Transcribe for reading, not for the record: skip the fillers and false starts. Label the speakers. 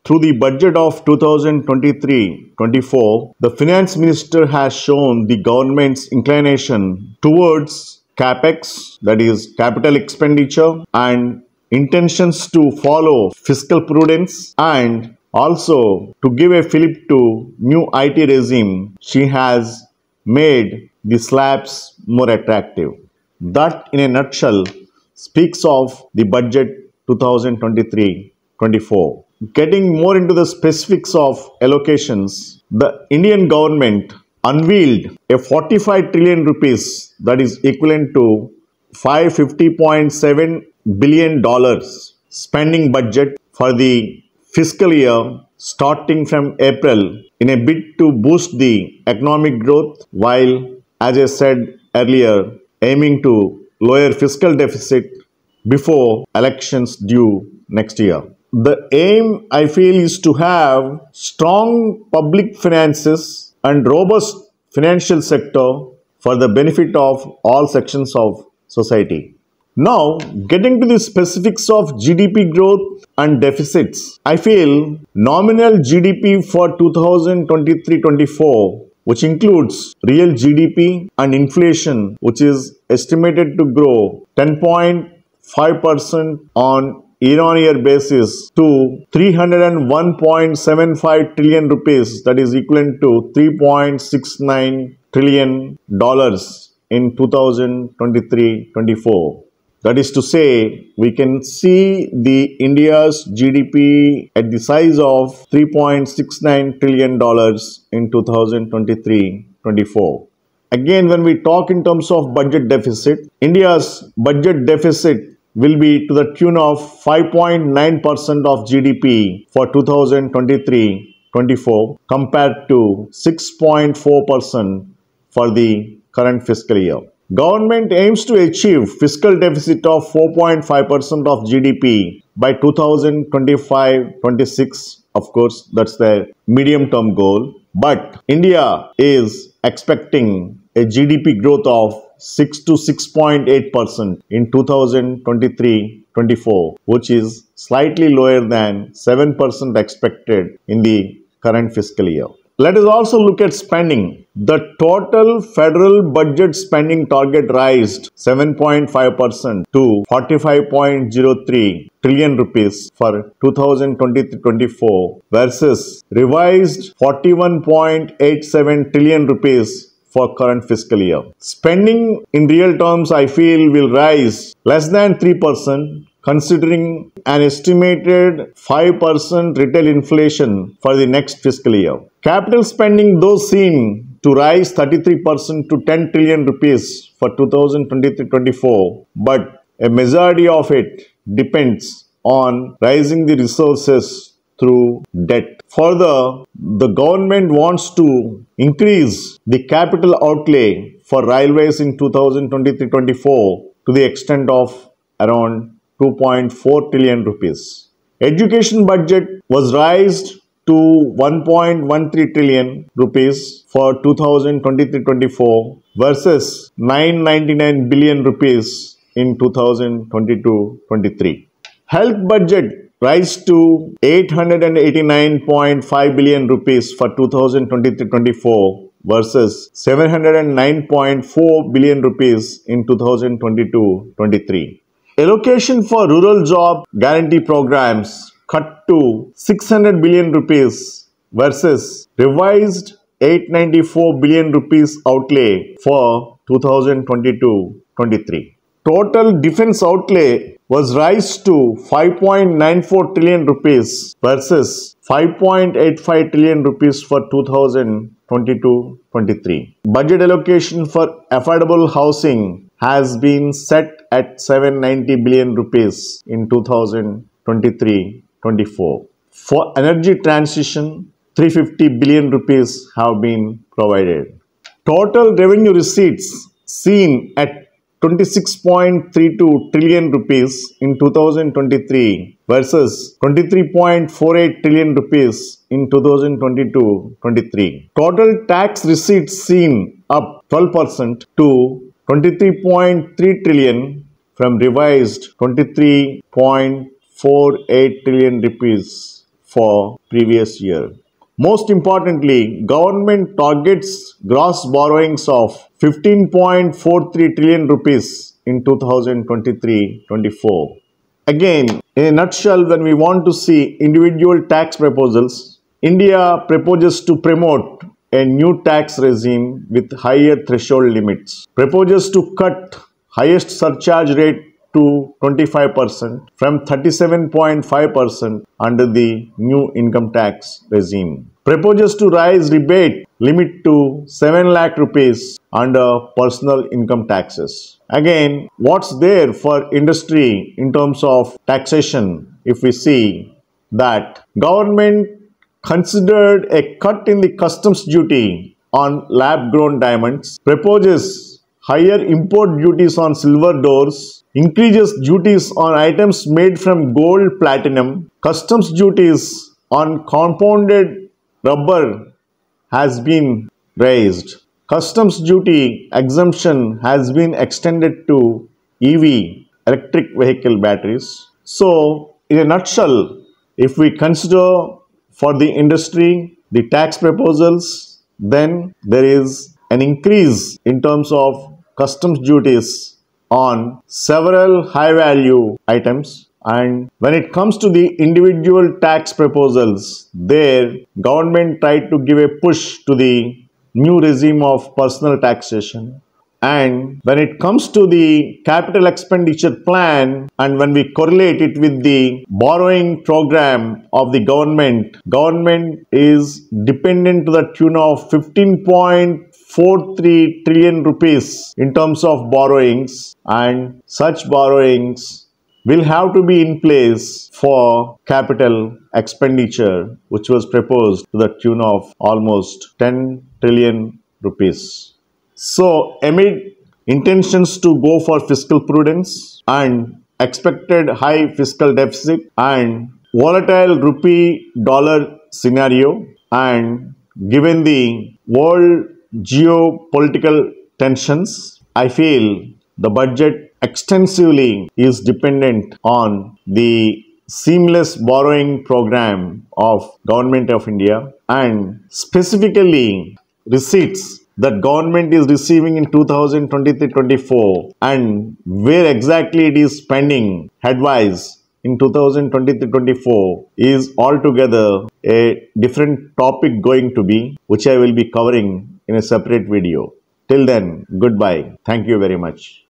Speaker 1: Through the budget of 2023-24, the finance minister has shown the government's inclination towards capex, that is capital expenditure, and intentions to follow fiscal prudence, and also to give a fillip to new IT regime. She has made the slabs more attractive. That in a nutshell speaks of the budget 2023-24. Getting more into the specifics of allocations, the Indian government unveiled a 45 trillion rupees, that is equivalent to $550.7 billion spending budget for the fiscal year starting from April in a bid to boost the economic growth, while, as I said earlier, aiming to lower fiscal deficit before elections due next year. The aim, I feel, is to have strong public finances and robust financial sector for the benefit of all sections of society. Now, getting to the specifics of GDP growth and deficits, I feel nominal GDP for 2023-24, which includes real GDP and inflation, which is estimated to grow 10.5% on year-on-year basis to 301.75 trillion rupees, that is equivalent to $3.69 trillion in 2023-24. That is to say, we can see the India's GDP at the size of $3.69 trillion in 2023-24. Again, when we talk in terms of budget deficit, India's budget deficit will be to the tune of 5.9% of GDP for 2023-24 compared to 6.4% for the current fiscal year. Government aims to achieve fiscal deficit of 4.5% of GDP by 2025-26. Of course, that's the medium-term goal. But India is expecting a GDP growth of 6 to 6.8% in 2023-24, which is slightly lower than 7% expected in the current fiscal year. Let us also look at spending. The total federal budget spending target raised 7.5% to 45.03 trillion rupees for 2023-24 versus revised 41.87 trillion rupees for current fiscal year. Spending in real terms, I feel, will rise less than 3%, considering an estimated 5% retail inflation for the next fiscal year. Capital spending, though, seen to rise 33% to 10 trillion rupees for 2023-24, but a majority of it depends on raising the resources through debt. Further, the government wants to increase the capital outlay for railways in 2023-24 to the extent of around 2.4 trillion rupees. Education budget was raised to 1.13 trillion rupees for 2023-24 versus 999 billion rupees in 2022-23. Health budget rise to 889.5 billion rupees for 2023-24 versus 709.4 billion rupees in 2022-23. Allocation for rural job guarantee programs cut to 600 billion rupees versus revised 894 billion rupees outlay for 2022-23. Total defense outlay was raised to 5.94 trillion rupees versus 5.85 trillion rupees for 2022-23. Budget allocation for affordable housing has been set at 790 billion rupees in 2023-24. For energy transition, 350 billion rupees have been provided. Total revenue receipts seen at 26.32 trillion rupees in 2023 versus 23.48 trillion rupees in 2022-23. Total tax receipts seen up 12% to 23.3 trillion from revised 23.48 trillion rupees. for previous year. Most importantly, government targets gross borrowings of 15.43 trillion rupees in 2023-24. Again, in a nutshell, when we want to see individual tax proposals, India proposes to promote a new tax regime with higher threshold limits, proposes to cut highest surcharge rate to 25% from 37.5% under the new income tax regime, proposes to raise rebate limit to 7 lakh rupees under personal income taxes. Again, what's there for industry in terms of taxation? If we see that government considered a cut in the customs duty on lab-grown diamonds, proposes higher import duties on silver doors, increases duties on items made from gold, platinum, customs duties on compounded rubber has been raised. Customs duty exemption has been extended to EV, electric vehicle batteries. So, in a nutshell, if we consider for the industry the tax proposals, then there is an increase in terms of customs duties on several high value items. And when it comes to the individual tax proposals, there government tried to give a push to the new regime of personal taxation. And when it comes to the capital expenditure plan, and when we correlate it with the borrowing program of the government is dependent to the tune of 15.43 trillion rupees in terms of borrowings, and such borrowings will have to be in place for capital expenditure, which was proposed to the tune of almost 10 trillion rupees. So, amid intentions to go for fiscal prudence and expected high fiscal deficit and volatile rupee dollar scenario, and given the world geopolitical tensions, I feel the budget extensively is dependent on the seamless borrowing program of Government of India, and specifically receipts that government is receiving in 2023-24 and where exactly it is spending headwise in 2023-24 is altogether a different topic going to be, which I will be covering in a separate video. Till then, goodbye. Thank you very much.